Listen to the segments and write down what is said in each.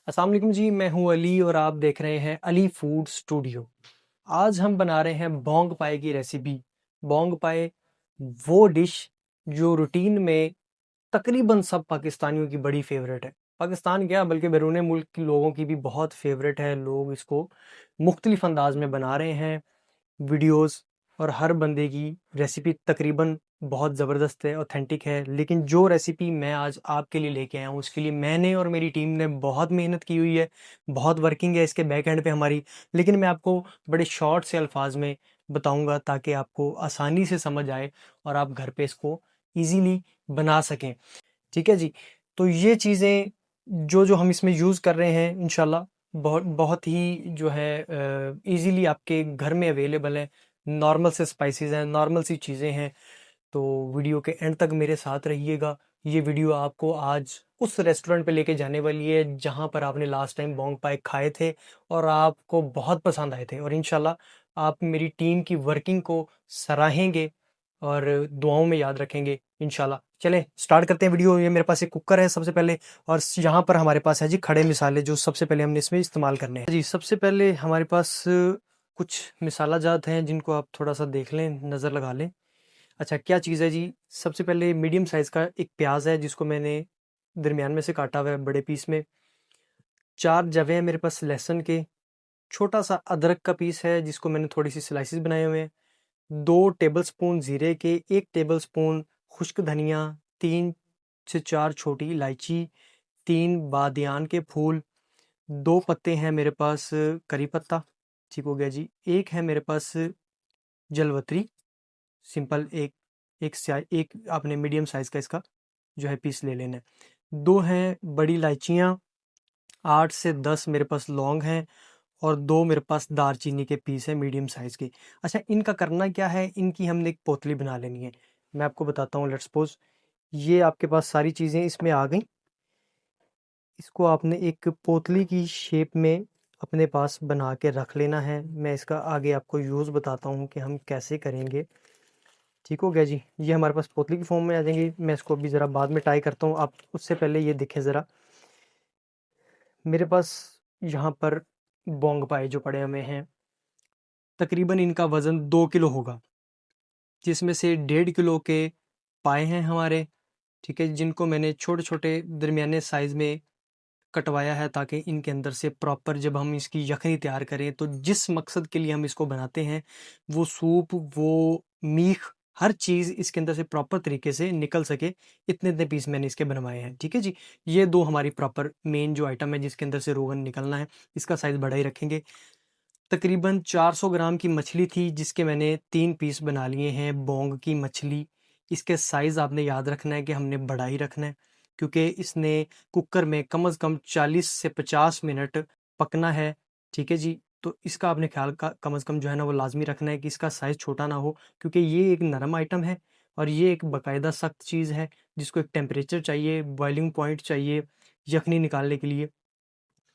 अस्सलाम वालेकुम जी, मैं हूं अली और आप देख रहे हैं अली फूड स्टूडियो। आज हम बना रहे हैं बोंग पाए की रेसिपी। बोंग पाए वो डिश जो रूटीन में तकरीबन सब पाकिस्तानियों की बड़ी फेवरेट है। पाकिस्तान क्या बल्कि बैरून मुल्क के लोगों की भी बहुत फेवरेट है। लोग इसको मुख्तलिफ अंदाज में बना रहे हैं वीडियोस, और हर बंदे की रेसिपी तकरीबन बहुत ज़बरदस्त है, ऑथेंटिक है। लेकिन जो रेसिपी मैं आज आपके लिए लेके आया हूँ उसके लिए मैंने और मेरी टीम ने बहुत मेहनत की हुई है, बहुत वर्किंग है इसके बैक एंड पे हमारी। लेकिन मैं आपको बड़े शॉर्ट से अल्फाज में बताऊंगा ताकि आपको आसानी से समझ आए और आप घर पे इसको ईजीली बना सकें। ठीक है जी। तो ये चीज़ें जो जो हम इसमें यूज़ कर रहे हैं इंशाल्लाह बहुत बहुत ही जो है इजीली आपके घर में अवेलेबल है। नॉर्मल से स्पाइसेस हैं, नॉर्मल सी चीज़ें हैं। तो वीडियो के एंड तक मेरे साथ रहिएगा। ये वीडियो आपको आज उस रेस्टोरेंट पे लेके जाने वाली है जहाँ पर आपने लास्ट टाइम बोंग पाए खाए थे और आपको बहुत पसंद आए थे, और इंशाल्लाह आप मेरी टीम की वर्किंग को सराहेंगे और दुआओं में याद रखेंगे इंशाल्लाह। चलें स्टार्ट करते हैं वीडियो। ये मेरे पास एक कुकर है सबसे पहले, और यहाँ पर हमारे पास है जी खड़े मिसाले जो सबसे पहले हमने इसमें इस्तेमाल करने हैं जी। सबसे पहले हमारे पास कुछ मिसाला जात हैं जिनको आप थोड़ा सा देख लें, नज़र लगा लें। अच्छा, क्या चीज़ है जी? सबसे पहले मीडियम साइज़ का एक प्याज है जिसको मैंने दरमियान में से काटा हुआ है बड़े पीस में। 4 जवे हैं मेरे पास लहसुन के। छोटा सा अदरक का पीस है जिसको मैंने थोड़ी सी स्लाइसिस बनाए हुए हैं। 2 टेबलस्पून ज़ीरे के, 1 टेबलस्पून खुश्क धनिया, 3 से 4 छोटी इलायची, 3 बादियान के फूल, 2 पत्ते हैं मेरे पास करी पत्ता, ठीक हो गया जी। 1 है मेरे पास जलवतरी, सिंपल एक आपने मीडियम साइज़ का इसका जो है पीस ले लेना है। 2 हैं बड़ी इलायचियाँ, 8 से 10 मेरे पास लौंग हैं, और 2 मेरे पास दालचीनी के पीस हैं मीडियम साइज़ के। अच्छा, इनका करना क्या है, इनकी हमने एक पोतली बना लेनी है। मैं आपको बताता हूँ। लेट्स सपोज़ ये आपके पास सारी चीज़ें इसमें आ गई। इसको आपने एक पोतली की शेप में अपने पास बना के रख लेना है। मैं इसका आगे आपको यूज़ बताता हूँ कि हम कैसे करेंगे। ठीक हो गया जी। ये हमारे पास पोतली की फॉर्म में आ जाएंगी। मैं इसको अभी ज़रा बाद में टाई करता हूँ, आप उससे पहले ये देखें ज़रा। मेरे पास यहाँ पर बोंग पाए जो पड़े हुए हैं, तकरीबन इनका वज़न 2 किलो होगा, जिसमें से 1.5 किलो के पाए हैं हमारे। ठीक है, जिनको मैंने छोटे छोटे दरमियाने साइज़ में कटवाया है ताकि इनके अंदर से प्रॉपर जब हम इसकी यखनी तैयार करें तो जिस मकसद के लिए हम इसको बनाते हैं वो सूप, वो मीख, हर चीज़ इसके अंदर से प्रॉपर तरीके से निकल सके, इतने इतने पीस मैंने इसके बनवाए हैं। ठीक है जी। ये 2 हमारी प्रॉपर मेन जो आइटम है जिसके अंदर से रोगन निकलना है, इसका साइज़ बड़ा ही रखेंगे। तकरीबन 400 ग्राम की मछली थी जिसके मैंने 3 पीस बना लिए हैं, बोंग की मछली। इसके साइज़ आपने याद रखना है कि हमने बड़ा ही रखना है, क्योंकि इसने कुकर में कम से कम 40 से 50 मिनट पकना है। ठीक है जी। तो इसका आपने ख्याल का कम से कम जो है ना वो लाजमी रखना है कि इसका साइज़ छोटा ना हो, क्योंकि ये एक नरम आइटम है और ये एक बाकायदा सख्त चीज़ है जिसको एक टेम्परेचर चाहिए, बॉइलिंग पॉइंट चाहिए यखनी निकालने के लिए।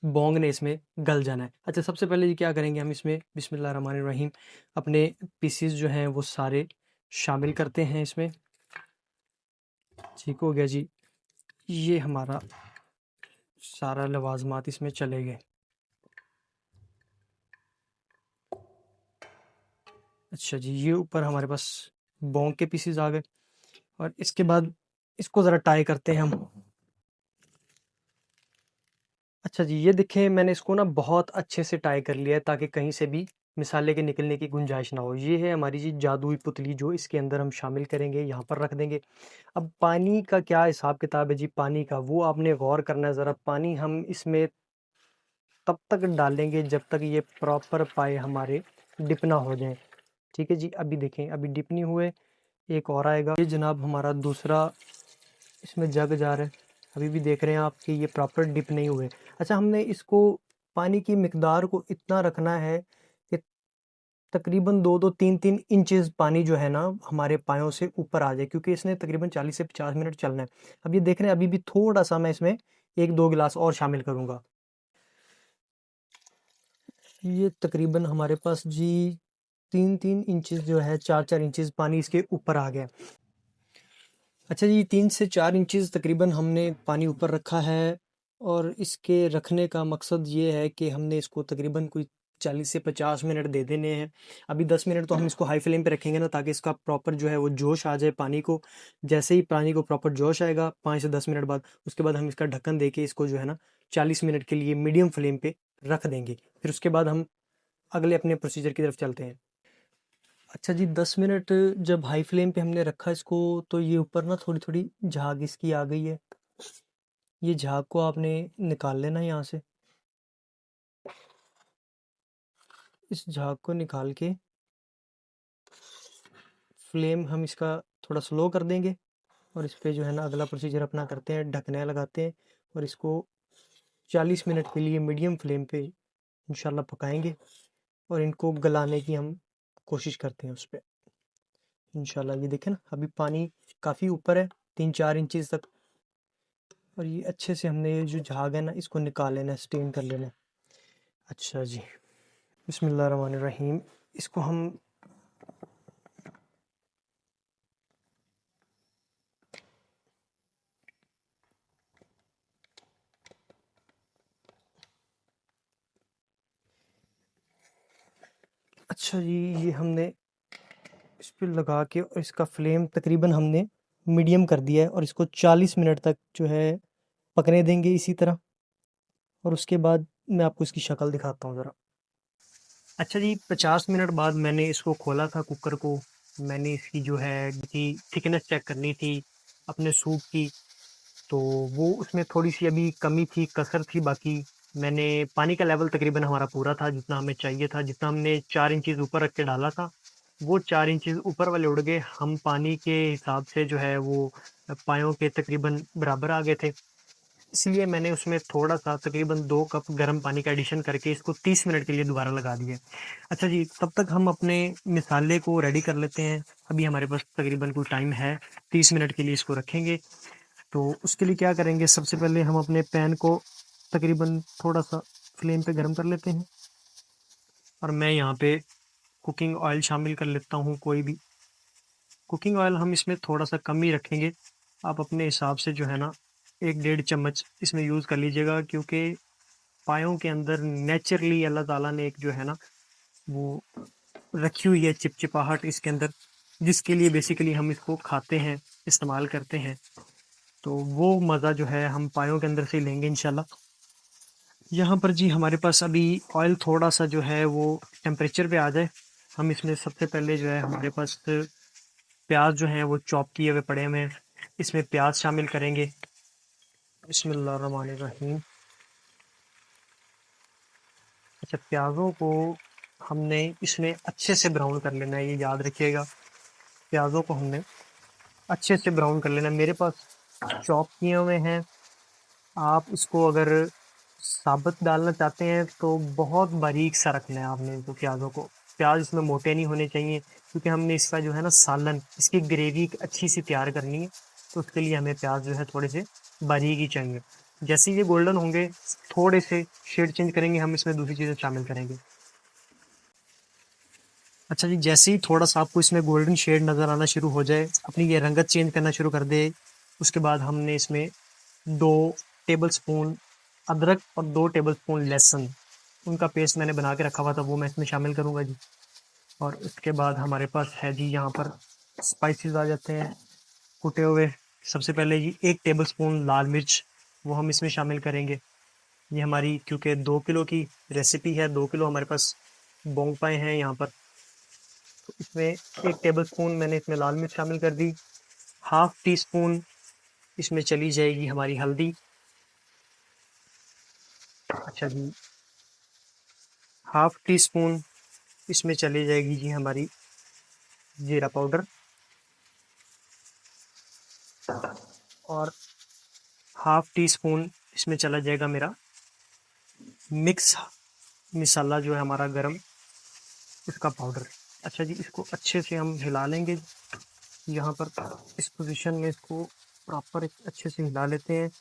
बोंग ने इसमें गल जाना है। अच्छा, सबसे पहले ये क्या करेंगे, हम इसमें बिस्मिल्लाहिर्रहमानिर्रहीम अपने पीसीस जो हैं वो सारे शामिल करते हैं इसमें। ठीक हो गया जी। ये हमारा सारा लवाजमात इसमें चले गए। अच्छा जी, ये ऊपर हमारे पास बोंग के पीसीस आ गए, और इसके बाद इसको ज़रा टाई करते हैं हम। अच्छा जी, ये देखें मैंने इसको ना बहुत अच्छे से टाई कर लिया है ताकि कहीं से भी मिसाले के निकलने की गुंजाइश ना हो। ये है हमारी जी जादुई पुतली जो इसके अंदर हम शामिल करेंगे, यहाँ पर रख देंगे। अब पानी का क्या हिसाब किताब है जी, पानी का वो आपने गौर करना है ज़रा। पानी हम इसमें तब तक डालेंगे जब तक ये प्रॉपर पाए हमारे डिप ना हो जाएं। ठीक है जी। अभी देखें, अभी डिप नहीं हुए, एक और आएगा। ये जनाब हमारा दूसरा इसमें जग जा रहा है, अभी भी देख रहे हैं आप कि ये प्रॉपर डिप नहीं हुए। अच्छा, हमने इसको पानी की मिकदार को इतना रखना है कि तकरीबन 2-3 पानी जो है ना हमारे पायों से ऊपर आ जाए, क्योंकि इसने तकरीबन 40 से 50 मिनट चलना है। अब ये देख रहे हैं अभी भी थोड़ा सा मैं इसमें 1-2 गिलास और शामिल करूंगा। ये तकरीबन हमारे पास जी 3-3 इंचेस जो है, 4-4 इंचेस पानी इसके ऊपर आ गया। अच्छा जी, 3 से 4 इंचेस तकरीबन हमने पानी ऊपर रखा है, और इसके रखने का मकसद ये है कि हमने इसको तकरीबन कोई 40 से 50 मिनट दे देने हैं। अभी 10 मिनट तो हम इसको हाई फ्लेम पे रखेंगे ना, ताकि इसका प्रॉपर जो है वो जोश आ जाए पानी को। जैसे ही पानी को प्रॉपर जोश आएगा 5 से 10 मिनट बाद, उसके बाद हम इसका ढक्कन दे के इसको जो है ना 40 मिनट के लिए मीडियम फ्लेम पे रख देंगे। फिर उसके बाद हम अगले अपने प्रोसीजर की तरफ चलते हैं। अच्छा जी, 10 मिनट जब हाई फ्लेम पे हमने रखा इसको, तो ये ऊपर ना थोड़ी थोड़ी झाग इसकी आ गई है। ये झाग को आपने निकाल लेना है यहाँ से। इस झाग को निकाल के फ्लेम हम इसका थोड़ा स्लो कर देंगे, और इस पे जो है ना अगला प्रोसीजर अपना करते हैं, ढकने लगाते हैं और इसको 40 मिनट के लिए मीडियम फ्लेम पे इंशाल्लाह पकाएंगे। और इनको गलाने की हम कोशिश करते हैं उस पे इंशाल्लाह। ये देखें ना, अभी पानी काफ़ी ऊपर है, 3-4 इंचेस तक। और ये अच्छे से हमने ये जो झाग है ना इसको निकाल लेना है, स्टेन कर लेना है। अच्छा जी, बिस्मिल्लाहिर्रहमानिर्रहीम। इसको हम अच्छा जी, ये हमने इस पे लगा के और इसका फ्लेम तकरीबन हमने मीडियम कर दिया है, और इसको 40 मिनट तक जो है पकने देंगे इसी तरह। और उसके बाद मैं आपको इसकी शक्ल दिखाता हूँ ज़रा। अच्छा जी, 50 मिनट बाद मैंने इसको खोला था कुकर को। मैंने इसकी जो है कि थिकनेस चेक करनी थी अपने सूप की। तो वो उसमें थोड़ी सी अभी कमी थी, कसर थी बाकी। मैंने पानी का लेवल तकरीबन हमारा पूरा था जितना हमें चाहिए था। जितना हमने 4 इंचज़ ऊपर रख के डाला था, वो 4 इंचज़ ऊपर वाले उड़ गए। हम पानी के हिसाब से जो है वो पायों के तकरीबन बराबर आ गए थे। इसलिए मैंने उसमें थोड़ा सा तकरीबन 2 कप गर्म पानी का एडिशन करके इसको 30 मिनट के लिए दोबारा लगा दिया। अच्छा जी, तब तक हम अपने मिसाले को रेडी कर लेते हैं। अभी हमारे पास तकरीबन कोई टाइम है, 30 मिनट के लिए इसको रखेंगे। तो उसके लिए क्या करेंगे, सबसे पहले हम अपने पैन को तकरीबन थोड़ा सा फ्लेम पे गर्म कर लेते हैं। और मैं यहाँ पे कुकिंग ऑयल शामिल कर लेता हूँ, कोई भी कुकिंग ऑयल हम इसमें थोड़ा सा कम ही रखेंगे। आप अपने हिसाब से जो है ना 1-1.5 चम्मच इसमें यूज़ कर लीजिएगा, क्योंकि पायों के अंदर नेचुरली अल्लाह ताला ने एक जो है ना वो रखी हुई है चिपचिपाहट इसके अंदर, जिसके लिए बेसिकली हम इसको खाते हैं, इस्तेमाल करते हैं। तो वो मज़ा जो है हम पायों के अंदर से ही लेंगे इंशाल्लाह। यहाँ पर जी हमारे पास अभी ऑयल थोड़ा सा जो है वो टेम्परेचर पे आ जाए, हम इसमें सबसे पहले जो है हमारे पास प्याज जो हैं वो चॉप किए हुए पड़े हुए हैं, इसमें प्याज शामिल करेंगे। बिस्मिल्लाहिर्रहमानिर्रहीम। अच्छा, प्याज़ों को हमने इसमें अच्छे से ब्राउन कर लेना है, ये याद रखिएगा। प्याज़ों को हमने अच्छे से ब्राउन कर लेना है। मेरे पास चॉप किए हुए हैं। आप इसको अगर साबुत डालना चाहते हैं तो बहुत बारीक सा रखना है आपने इनको, प्याज़ों को। प्याज इसमें मोटे नहीं होने चाहिए, क्योंकि हमने इसका जो है ना सालन, इसकी ग्रेवी अच्छी सी तैयार करनी है। तो उसके लिए हमें प्याज जो है थोड़े से बारीक ही चाहिए। जैसे ये गोल्डन होंगे, थोड़े से शेड चेंज करेंगे, हम इसमें दूसरी चीज़ें शामिल करेंगे। अच्छा जी, जैसे ही थोड़ा सा आपको इसमें गोल्डन शेड नज़र आना शुरू हो जाए, अपनी ये रंगत चेंज करना शुरू कर दे, उसके बाद हमने इसमें 2 टेबल स्पून अदरक और 2 टेबल स्पून लहसुन, उनका पेस्ट मैंने बना के रखा हुआ था, वो मैं इसमें शामिल करूँगा जी। और उसके बाद हमारे पास है जी यहाँ पर स्पाइसेस आ जाते हैं कुटे हुए। सबसे पहले जी 1 टेबल स्पून लाल मिर्च, वो हम इसमें शामिल करेंगे। ये हमारी क्योंकि 2 किलो की रेसिपी है, 2 किलो हमारे पास बोंग पाए हैं यहाँ पर। तो इसमें 1 टेबल स्पून मैंने इसमें लाल मिर्च शामिल कर दी। हाफ टी स्पून इसमें चली जाएगी हमारी हल्दी। अच्छा जी, हाफ टी स्पून इसमें चली जाएगी जी हमारी जीरा पाउडर। और हाफ टी स्पून इसमें चला जाएगा मेरा मिक्स मसाला जो है हमारा गरम, उसका पाउडर। अच्छा जी, इसको अच्छे से हम हिला लेंगे। यहाँ पर इस पोजीशन में इसको प्रॉपर अच्छे से हिला लेते हैं।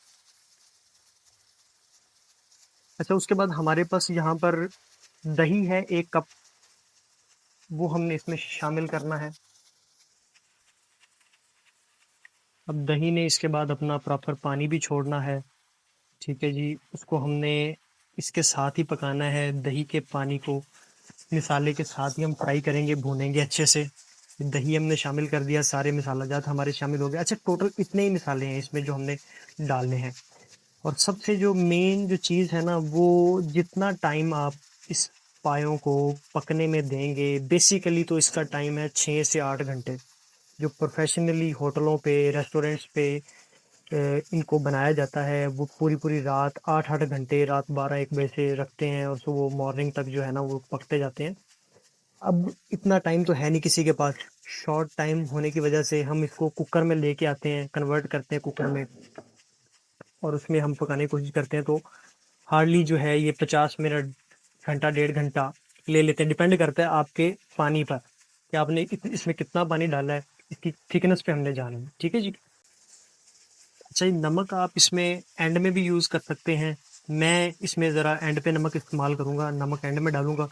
अच्छा, उसके बाद हमारे पास यहाँ पर दही है 1 कप, वो हमने इसमें शामिल करना है। अब दही ने इसके बाद अपना प्रॉपर पानी भी छोड़ना है। ठीक है जी, उसको हमने इसके साथ ही पकाना है। दही के पानी को मिसाले के साथ ही हम फ्राई करेंगे, भूनेंगे अच्छे से। दही हमने शामिल कर दिया, सारे मसाला जात हमारे शामिल हो गए। अच्छा, टोटल इतने ही मसाले हैं इसमें जो हमने डालने हैं। और सबसे जो मेन जो चीज़ है ना, वो जितना टाइम आप इस पायों को पकने में देंगे, बेसिकली तो इसका टाइम है 6 से 8 घंटे। जो प्रोफेशनली होटलों पे, रेस्टोरेंट्स पे इनको बनाया जाता है, वो पूरी पूरी रात 8-8 घंटे, रात 12-1 बजे से रखते हैं और सुबह मॉर्निंग तक जो है ना वो पकते जाते हैं। अब इतना टाइम तो है नहीं किसी के पास। शॉर्ट टाइम होने की वजह से हम इसको कुकर में लेके आते हैं, कन्वर्ट करते हैं कुकर में, और उसमें हम पकाने की कोशिश करते हैं। तो हार्डली जो है ये 50 मिनट, घंटा 1.5 घंटा ले लेते हैं। डिपेंड करता है आपके पानी पर कि आपने इसमें कितना पानी डाला है, इसकी थिकनेस पे हमने जाना है। ठीक है जी। अच्छा, ये नमक आप इसमें एंड में भी यूज़ कर सकते हैं। मैं इसमें ज़रा एंड पे नमक इस्तेमाल करूँगा, नमक एंड में डालूँगा।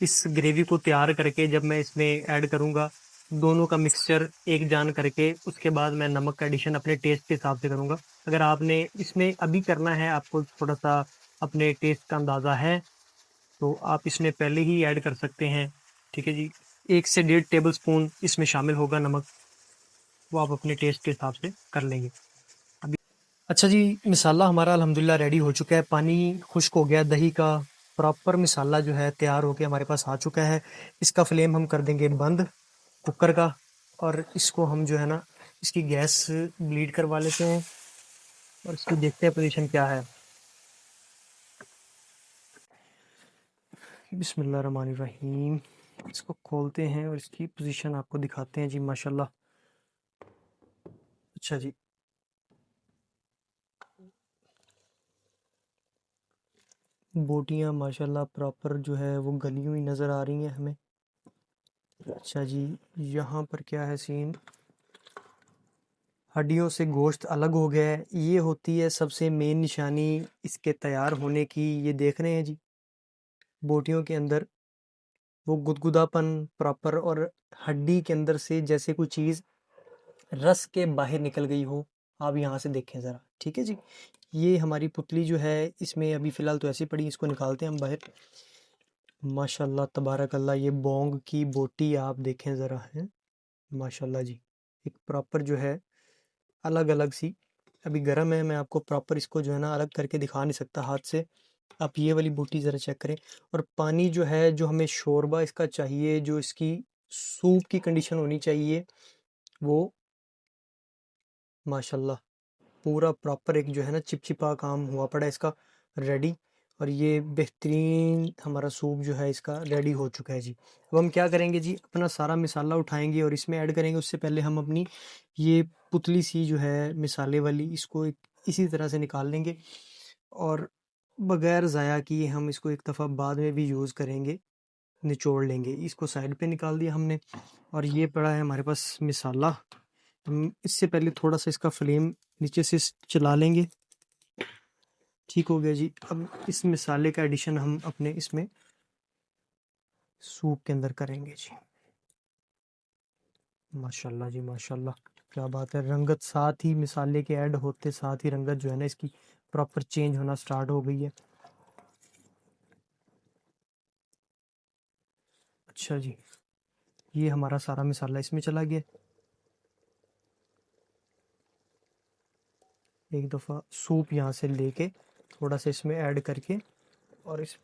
इस ग्रेवी को तैयार करके जब मैं इसमें ऐड करूँगा, दोनों का मिक्सचर एक जान करके, उसके बाद मैं नमक का एडिशन अपने टेस्ट के हिसाब से करूँगा। अगर आपने इसमें अभी करना है, आपको थोड़ा-सा अपने टेस्ट का अंदाज़ा है, तो आप इसमें पहले ही ऐड कर सकते हैं। ठीक है जी। 1 से 1.5 टेबल स्पून इसमें शामिल होगा नमक, वो आप अपने टेस्ट के हिसाब से कर लेंगे। अभी अच्छा जी, मिसाला हमारा अल्हम्दुलिल्लाह रेडी हो चुका है। पानी खुश्क हो गया, दही का प्रॉपर मिसाला जो है तैयार होके हमारे पास आ चुका है। इसका फ्लेम हम कर देंगे बंद कुकर का, और इसको हम जो है ना, इसकी गैस ब्लीड करवा लेते हैं और इसकी देखते हैं पोजीशन क्या है। बिस्मिल्लाहिर्रहमानिर्रहीम। इसको खोलते हैं और इसकी पोजीशन आपको दिखाते हैं जी। माशाल्लाह। अच्छा जी, बोटियां माशाल्लाह प्रॉपर जो है वो गली हुई नज़र आ रही हैं हमें। अच्छा जी, यहाँ पर क्या है सीन, हड्डियों से गोश्त अलग हो गया है। ये होती है सबसे मेन निशानी इसके तैयार होने की। ये देख रहे हैं जी, बोटियों के अंदर वो गुदगुदापन प्रॉपर, और हड्डी के अंदर से जैसे कोई चीज़ रस के बाहर निकल गई हो। आप यहाँ से देखें ज़रा। ठीक है जी। ये हमारी पुतली जो है, इसमें अभी फ़िलहाल तो ऐसी पड़ी, इसको निकालते हैं हम बाहर। माशाल्लाह तबारक अल्लाह, ये बोंग की बोटी आप देखें ज़रा है। माशाल्लाह जी, एक प्रॉपर जो है अलग अलग सी। अभी गर्म है, मैं आपको प्रॉपर इसको जो है ना अलग करके दिखा नहीं सकता हाथ से। आप ये वाली बोटी ज़रा चेक करें। और पानी जो है, जो हमें शोरबा इसका चाहिए, जो इसकी सूप की कंडीशन होनी चाहिए, वो माशाल्लाह पूरा प्रॉपर एक जो है ना चिपचिपा काम हुआ पड़ा है इसका रेडी। और ये बेहतरीन हमारा सूप जो है इसका रेडी हो चुका है जी। अब हम क्या करेंगे जी, अपना सारा मिसाला उठाएंगे और इसमें ऐड करेंगे। उससे पहले हम अपनी ये पुतली सी जो है मिसाले वाली, इसको इसी तरह से निकाल लेंगे, और बगैर ज़ाया किए हम इसको एक दफ़ा बाद में भी यूज़ करेंगे, निचोड़ लेंगे। इसको साइड पे निकाल दिया हमने, और ये पड़ा है हमारे पास मिसाला। हम इससे पहले थोड़ा सा इसका फ्लेम नीचे से चला लेंगे। ठीक हो गया जी। अब इस मिसाले का एडिशन हम अपने इसमें सूप के अंदर करेंगे जी। माशाल्लाह जी माशाल्लाह, क्या बात है। रंगत साथ ही मिसाले के ऐड होते साथ ही रंगत जो है ना इसकी प्रॉपर चेंज होना स्टार्ट हो गई है। अच्छा जी, ये हमारा सारा मिसाला इसमें चला गया। एक दफ़ा सूप यहाँ से लेके थोड़ा सा इसमें ऐड करके, और इस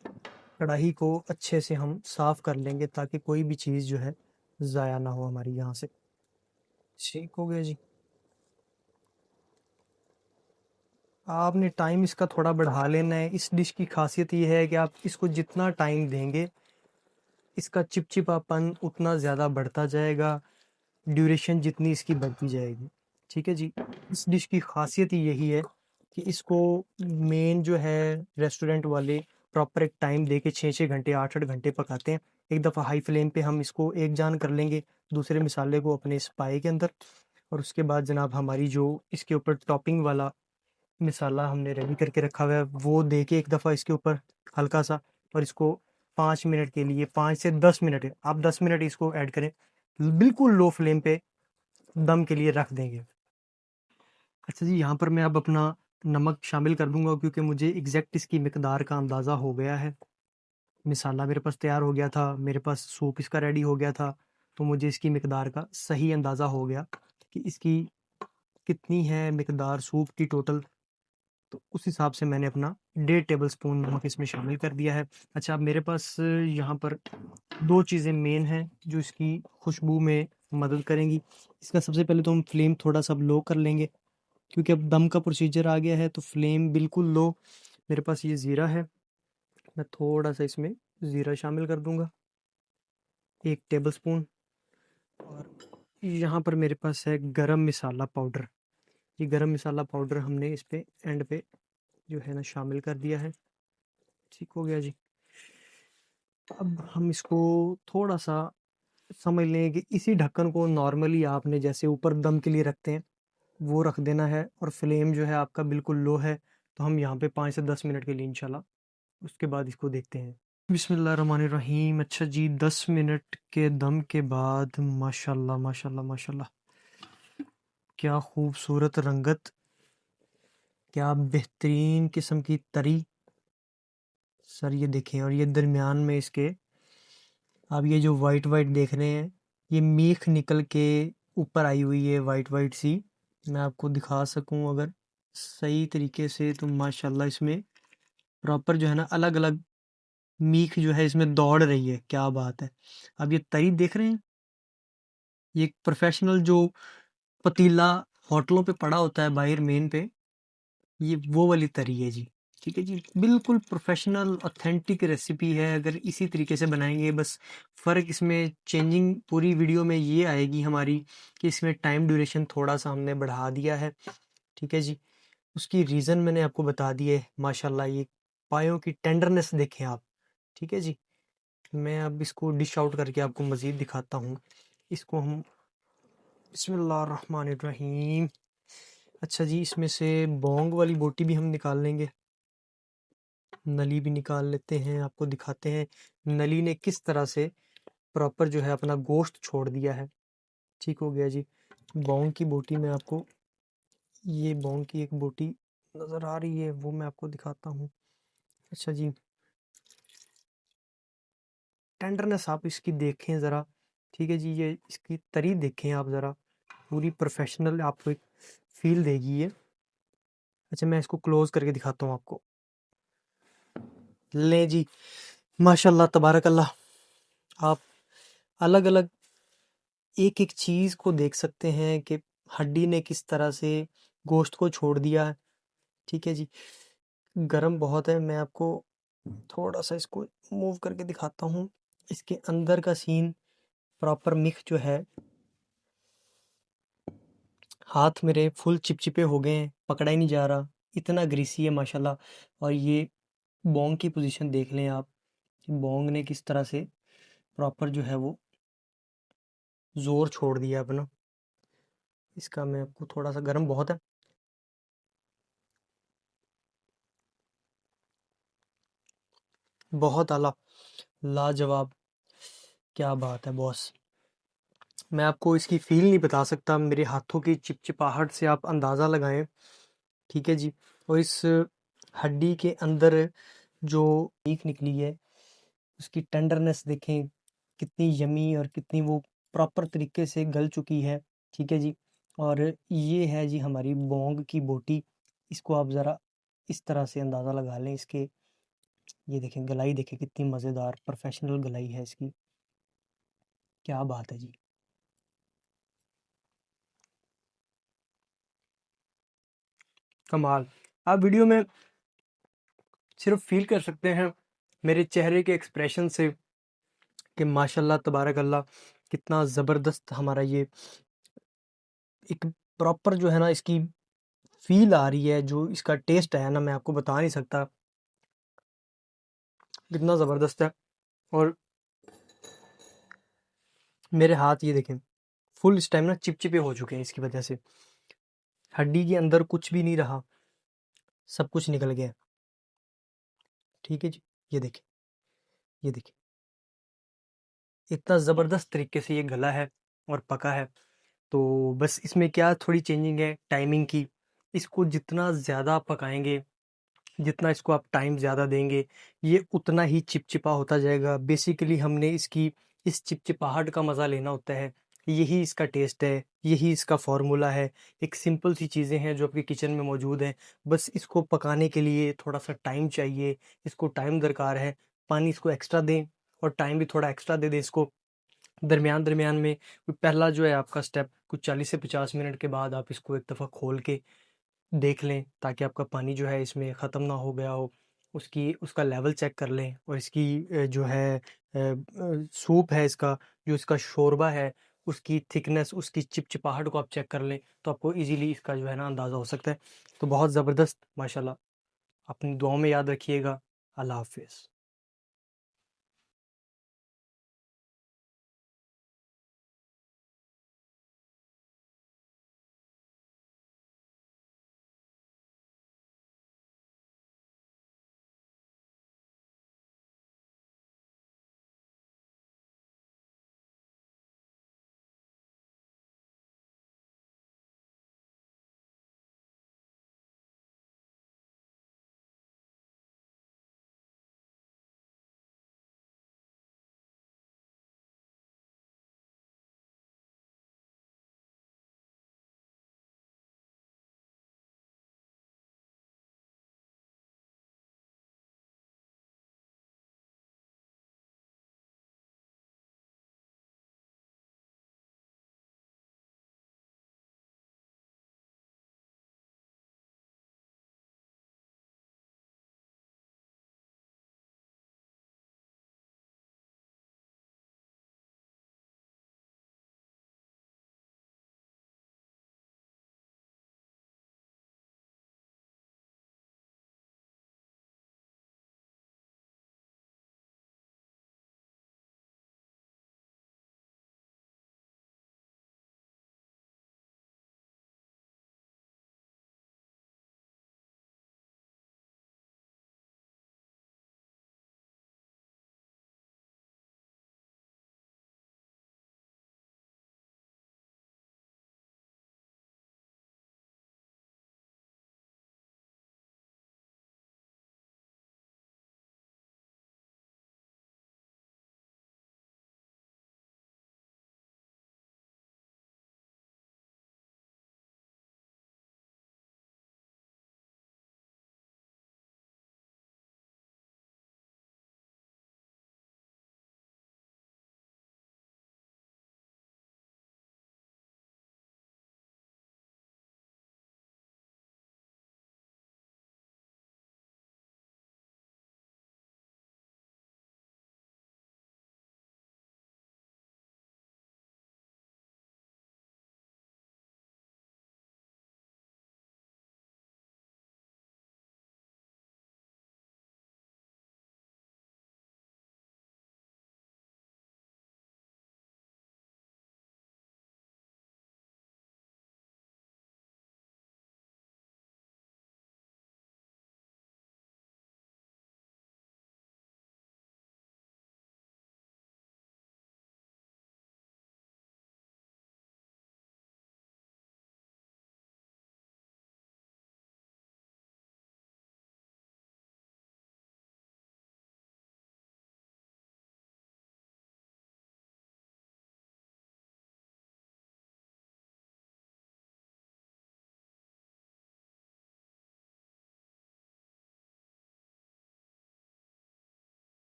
कढ़ाई को अच्छे से हम साफ़ कर लेंगे, ताकि कोई भी चीज़ जो है ज़ाया ना हो हमारी यहाँ से। ठीक हो गया जी। आपने टाइम इसका थोड़ा बढ़ा लेना है। इस डिश की खासियत ये है कि आप इसको जितना टाइम देंगे, इसका चिपचिपापन उतना ज़्यादा बढ़ता जाएगा, ड्यूरेशन जितनी इसकी बढ़ती जाएगी। ठीक है जी। इस डिश की खासियत ही यही है कि इसको मेन जो है रेस्टोरेंट वाले प्रॉपर एक टाइम दे के 6-6 घंटे, 8-8 घंटे पकाते हैं। एक दफ़ा हाई फ्लेम पे हम इसको एक जान कर लेंगे दूसरे मिसाले को अपने इस पाए के अंदर, और उसके बाद जनाब हमारी जो इसके ऊपर टॉपिंग वाला मिसाला हमने रेडी करके रखा हुआ है, वो दे के एक दफ़ा इसके ऊपर हल्का सा, और इसको 5 मिनट के लिए, 5 से 10 मिनट, आप 10 मिनट इसको ऐड करें, बिल्कुल लो फ्लेम पे दम के लिए रख देंगे। अच्छा जी, यहाँ पर मैं अब अपना नमक शामिल कर दूंगा क्योंकि मुझे एग्जैक्ट इसकी मिकदार का अंदाज़ा हो गया है। मिसाला मेरे पास तैयार हो गया था, मेरे पास सूप इसका रेडी हो गया था, तो मुझे इसकी मिकदार का सही अंदाज़ा हो गया कि इसकी कितनी है मिकदार सूप की टोटल। तो उस हिसाब से मैंने अपना 1.5 टेबल स्पून नमक इसमें शामिल कर दिया है। अच्छा, अब मेरे पास यहाँ पर 2 चीज़ें मेन हैं जो इसकी खुशबू में मदद करेंगी। इसका सबसे पहले तो हम फ्लेम थोड़ा-सा अब लो कर लेंगे क्योंकि अब दम का प्रोसीजर आ गया है, तो फ्लेम बिल्कुल लो। मेरे पास ये ज़ीरा है, मैं थोड़ा-सा इसमें ज़ीरा शामिल कर दूँगा, 1 टेबल स्पून। और यहाँ पर मेरे पास है गरम मसाला पाउडर। ये गरम मसाला पाउडर हमने इस पे एंड पे जो है ना शामिल कर दिया है। ठीक हो गया जी। अब हम इसको थोड़ा-सा समझ लें कि इसी ढक्कन को नॉर्मली आपने जैसे ऊपर दम के लिए रखते हैं, वो रख देना है और फ्लेम जो है आपका बिल्कुल लो है। तो हम यहाँ पे 5 से 10 मिनट के लिए इंशाल्लाह उसके बाद इसको देखते हैं। बिस्मिल्लाहिर्रहमानिर्रहीम। अच्छा जी, 10 मिनट के दम के बाद माशाल्लाह माशाल्लाह माशाल्लाह, क्या खूबसूरत रंगत, क्या बेहतरीन किस्म की तरी। सर ये देखें, और ये दरमियान में इसके आप ये जो वाइट वाइट देख रहे हैं, ये मीख निकल के ऊपर आई हुई है वाइट वाइट सी। मैं आपको दिखा सकूं अगर सही तरीके से तो माशाल्लाह इसमें प्रॉपर जो है ना अलग अलग मीख जो है इसमें दौड़ रही है। क्या बात है। अब ये तरी देख रहे हैं, ये एक प्रोफेशनल जो पतीला होटलों पे पड़ा होता है बाहर मेन पे, ये वो वाली तरी है जी। ठीक है जी, बिल्कुल प्रोफेशनल ऑथेंटिक रेसिपी है। अगर इसी तरीके से बनाएंगे, बस फ़र्क इसमें चेंजिंग पूरी वीडियो में ये आएगी हमारी कि इसमें टाइम ड्यूरेशन थोड़ा सा हमने बढ़ा दिया है। ठीक है जी, उसकी रीज़न मैंने आपको बता दी है। माशाल्लाह ये पायों की टेंडरनेस देखें आप। ठीक है जी, मैं अब इसको डिश आउट करके आपको मज़ीद दिखाता हूँ। इसको हम बिस्मिल्लाहिर्रहमानिर्रहीम। अच्छा जी, इसमें से बोंग वाली बोटी भी हम निकाल लेंगे, नली भी निकाल लेते हैं, आपको दिखाते हैं नली ने किस तरह से प्रॉपर जो है अपना गोश्त छोड़ दिया है। ठीक हो गया जी। बोंग की बोटी में आपको, ये बोंग की एक बोटी नज़र आ रही है, वो मैं आपको दिखाता हूँ। अच्छा जी, टेंडरनेस आप इसकी देखें ज़रा। ठीक है जी, ये इसकी तरी देखें आप ज़रा, पूरी प्रोफेशनल आपको एक फील देगी ये। अच्छा, मैं इसको क्लोज करके दिखाता हूँ आपको। ले जी, माशाल्लाह तबारक अल्लाह, आप अलग अलग एक एक चीज़ को देख सकते हैं कि हड्डी ने किस तरह से गोश्त को छोड़ दिया है। ठीक है जी, गरम बहुत है, मैं आपको थोड़ा सा इसको मूव करके दिखाता हूँ। इसके अंदर का सीन प्रॉपर मिक्स जो है, हाथ मेरे फुल चिपचिपे हो गए हैं, पकड़ा ही नहीं जा रहा, इतना ग्रीसी है माशाल्लाह। और ये बोंग की पोजीशन देख लें आप, बोंग ने किस तरह से प्रॉपर जो है वो जोर छोड़ दिया अपना। इसका मैं आपको थोड़ा सा, गर्म बहुत है, बहुत आला, लाजवाब, क्या बात है बॉस। मैं आपको इसकी फील नहीं बता सकता, मेरे हाथों की चिपचिपाहट से आप अंदाज़ा लगाएं। ठीक है जी, और इस हड्डी के अंदर जो मीख निकली है, उसकी टेंडरनेस देखें कितनी यमी और कितनी वो प्रॉपर तरीके से गल चुकी है। ठीक है जी, और ये है जी हमारी बोंग की बोटी। इसको आप ज़रा इस तरह से अंदाज़ा लगा लें इसके, ये देखें गलाई देखें कितनी मज़ेदार प्रोफेशनल गलाई है इसकी। क्या बात है जी। कमाल। आप वीडियो में सिर्फ फील कर सकते हैं मेरे चेहरे के एक्सप्रेशन से कि माशाल्लाह तबारक अल्लाह, कितना ज़बरदस्त हमारा ये एक प्रॉपर जो है ना इसकी फील आ रही है, जो इसका टेस्ट है ना मैं आपको बता नहीं सकता, कितना ज़बरदस्त है। और मेरे हाथ ये देखें फुल इस टाइम ना चिपचिपे हो चुके हैं, इसकी वजह से हड्डी के अंदर कुछ भी नहीं रहा, सब कुछ निकल गया। ठीक है जी, ये देखें, ये देखें इतना ज़बरदस्त तरीके से ये गला है और पका है। तो बस इसमें क्या थोड़ी चेंजिंग है टाइमिंग की, इसको जितना ज़्यादा आप पकाएँगे, जितना इसको आप टाइम ज़्यादा देंगे, ये उतना ही चिपचिपा होता जाएगा। बेसिकली हमने इसकी इस चिपचिपाहट का मज़ा लेना होता है। यही इसका टेस्ट है, यही इसका फ़ॉर्मूला है। एक सिंपल सी चीज़ें हैं जो आपके किचन में मौजूद हैं। बस इसको पकाने के लिए थोड़ा-सा टाइम चाहिए, इसको टाइम दरकार है। पानी इसको एक्स्ट्रा दें और टाइम भी थोड़ा एक्स्ट्रा दे दें इसको। दरमियान-दरमियान में पहला जो है आपका स्टेप कुछ 40 से 50 मिनट के बाद आप इसको एक दफ़ा खोल के देख लें, ताकि आपका पानी जो है इसमें ख़त्म ना हो गया हो। उसका लेवल चेक कर लें और इसकी जो है सूप है इसका, जो इसका शोरबा है, उसकी थिकनेस, उसकी चिपचिपाहट को आप चेक कर लें, तो आपको ईज़िली इसका जो है ना अंदाज़ा हो सकता है। तो बहुत ज़बरदस्त माशाल्लाह। अपनी दुआओं में याद रखिएगा। अल्लाह हाफ़िज़।